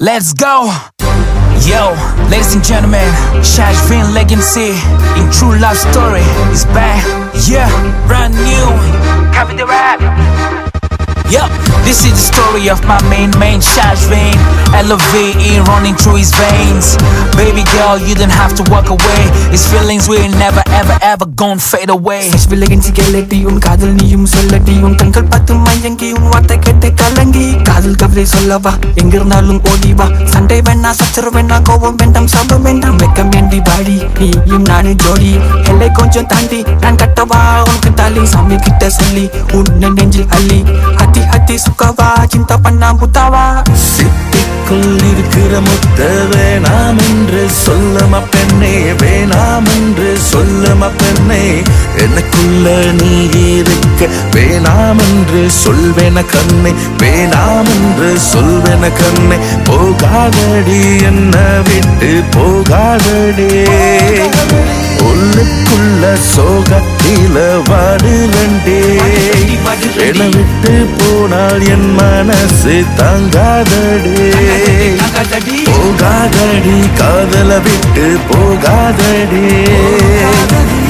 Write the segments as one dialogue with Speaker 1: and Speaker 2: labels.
Speaker 1: Let's go! Yo, ladies and gentlemen, Shashvin Legacy in True Love Story is back. Yeah, brand new. Copy the rap. Yup, this is the story of my main Shashvin. L-O-V-E running through his veins. Baby girl, you don't have to walk away. His feelings will never ever gonna fade away.
Speaker 2: Shashvin Legacy keleti un kadal niyum sollati un kankal pattu mayangi un vaarthai kette kalangi kadal kavai sollava engirnalum odi va sandai venna sachar venna kovam vendam sabam vendam vekkam endi baadi neeyum nanu jodi ellai konjam taandi nan kattava unukku tali sami kitta solli unna nenjil alli hati sukava cinta panna mutava
Speaker 3: சித்திக்குள் இருக்கிற முத்த வேணாம் என்று சொல்லமா பெண்ணே வேணாம் என்று சொல்லமா பெண்ணே எனக்குள்ள நீ இருக்க வேணாம் என்று சொல்வேன கண்ணே வேணாம் என்று சொல்வேன கண்ணே போகாதடி என்ன விட்டு போகாதடி உள்ளுக்குள்ள சோகத்தில வாடுலண்டே என்னை விட்டு போனால் என் மனசு தாங்காதடி போகாதடி காதல விட்டு போகாதடி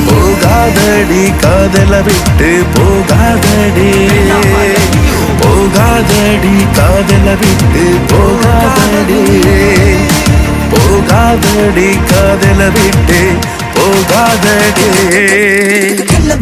Speaker 3: போகாதடி காதல விட்டு போகாதடி போகாதடி காதல விட்டு போகாதடி போகாதடி காதல விட்டு போகாதடி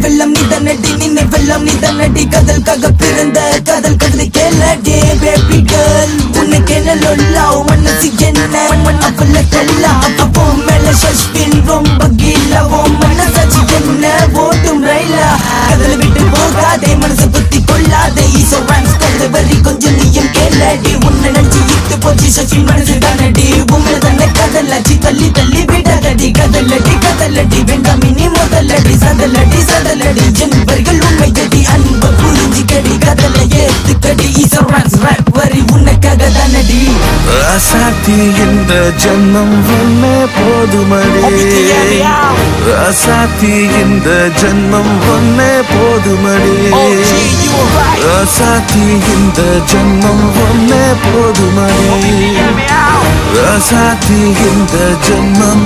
Speaker 4: வெள்ளம் நிதனடி நின்ன வெள்ளம் நிதனடி கதல்காக பிறந்த கதல் கதை கேளடி பேபி கேர்ள் உனக்கு என்ன லொல்லாவ் மனசு என்ன அவள கல்லா அப்போ மேல ஷஷ்பின் ரொம்ப கீழவோ மனசாச்சு என்ன ஓட்டும் ரயிலா கதல விட்டு போகாதே மனசு குத்தி கொள்ளாதே ஈசோ ராம்ஸ் கதை வரி கொஞ்சம் நீயும் கேளடி உன்னை நினைச்சு இத்து போச்சு ஷஷ்பின் மனசு தானடி உங்களை தானே கதலாச்சு தள்ளி தள்ளி விடாதடி கதலடி வேண்டாம் இனி முதலடி சதலடி என்பர்கள் உண்மையடி அன்பு புரிஞ்சிக்கடி கதலை ஏத்துக்கடி ஈசோரான்ஸ் ராப் வரி உனக்காக தானடி
Speaker 3: ராசாத்தி இந்த ஜன்மம் ஒன்னே போதுமடி ராசாத்தி இந்த ஜன்மம் ஒன்னே போதுமடி ராசாத்தி இந்த ஜன்மம் ஒன்னே போதுமடி ராசாத்தி இந்த ஜன்மம்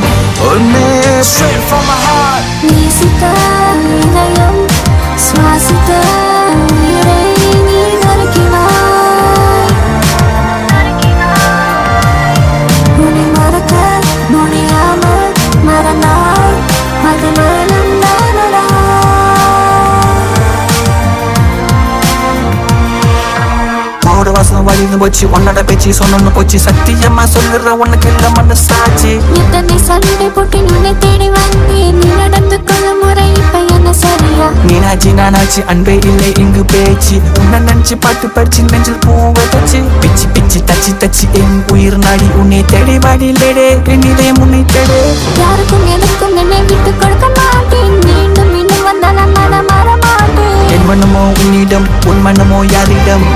Speaker 3: ஒன்னே
Speaker 1: Straight from my heart.
Speaker 5: நீசித்த இதயம் சுவாசித்த உயிரை நீ நறுக்கினாய் உன்னை மறக்க முடியாமல் மறந்தாய் அது மேலும் நானடா
Speaker 2: மூடு வாசம் வழிந்து போச்சு உன்னோட பேச்சு சொன்னு போச்சு சத்தியமா சொல்லுற உனக்கு இல்ல மனசாச்சு
Speaker 5: எத்தனை சண்டை போட்டு நின்னை தேடி வந்தேன் நீ நடந்து கொள்ளும் முறை இப்ப என்ன சரியா
Speaker 2: நீனாச்சு நானாச்சு அன்பே இல்லை இங்கு பேச்சு உன்னை நினைச்சு பாட்டு படிச்சு நெஞ்சில் பூவை தச்சு பிச்சு தச்சு என் உயிர் நாடி உன்னை தேடி வாடிலேடே என் இதயம் உன்னை தேடு
Speaker 5: யாருக்கும் எனக்கும் என்னை விட்டு கொடுக்க மாட்டேன் மீண்டும் மீண்டும் வந்தாலும் நான் மாற மாட்டேன்
Speaker 2: என் மனமோ உன்னிடம் உன் மனமோ யாரிடம்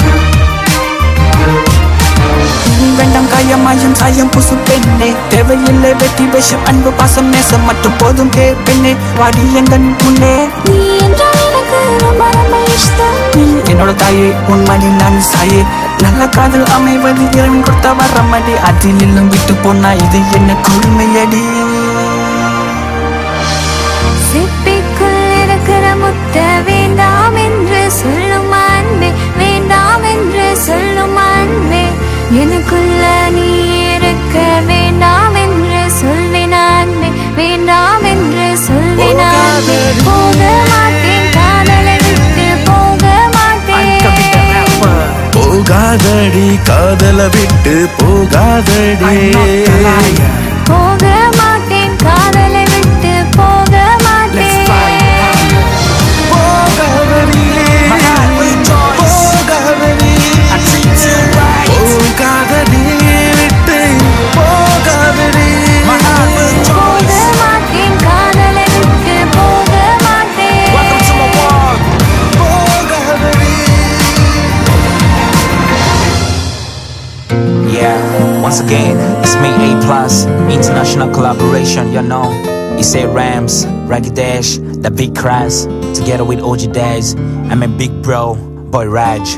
Speaker 2: வேண்டாம் காயமாயும் சாயம் புசு பெண்ணே தேவையில்லை வெட்டி விஷம் அன்பு பாசம் நேசம் மட்டும் போதும் பெண்ணே வாடி எங்கன் முன்னே
Speaker 5: நீ என்றால் எனக்கு ரொம்ப ரொம்ப இஷ்டம்
Speaker 2: நீ என்னோட தாயே உன் மணி நான் சாயே நல்ல காதல் அமைவது இறைவன் கொடுத்த வரமடி அதில் எல்லாம் விட்டு போனா இது என்ன கொடுமையடி
Speaker 5: சிப்பிக்குள் இருக்கிற முத்த வேண்டாம் என்று சொல்லும் அன்பே வேண்டாம் என்று சொல்லும் அன்பே எனக்குள்ள நீ இருக்க வேண்டாம் என்று சொல்வேன் அன்பே வேண்டாம் என்று சொல்வேன் அன்பே போக மாட்டேன் காதலை விட்டு போக மாட்டேன்
Speaker 3: போகாதடி காதல விட்டு போகாதடி
Speaker 5: போக மாட்டேன் காதலை விட்டு போக மாட்டேன்
Speaker 3: போகாதடி விட்டு போகாதடி
Speaker 5: போக மாட்டேன் காதலை விட்டு போக மாட்டேன்
Speaker 1: Welcome to my world. Yeah, once again, it's me A+ international collaboration. You know, it's A Rams, Raggy Dash, the Big Crass, together with OG Dash. I'm a big bro, Boy Raj.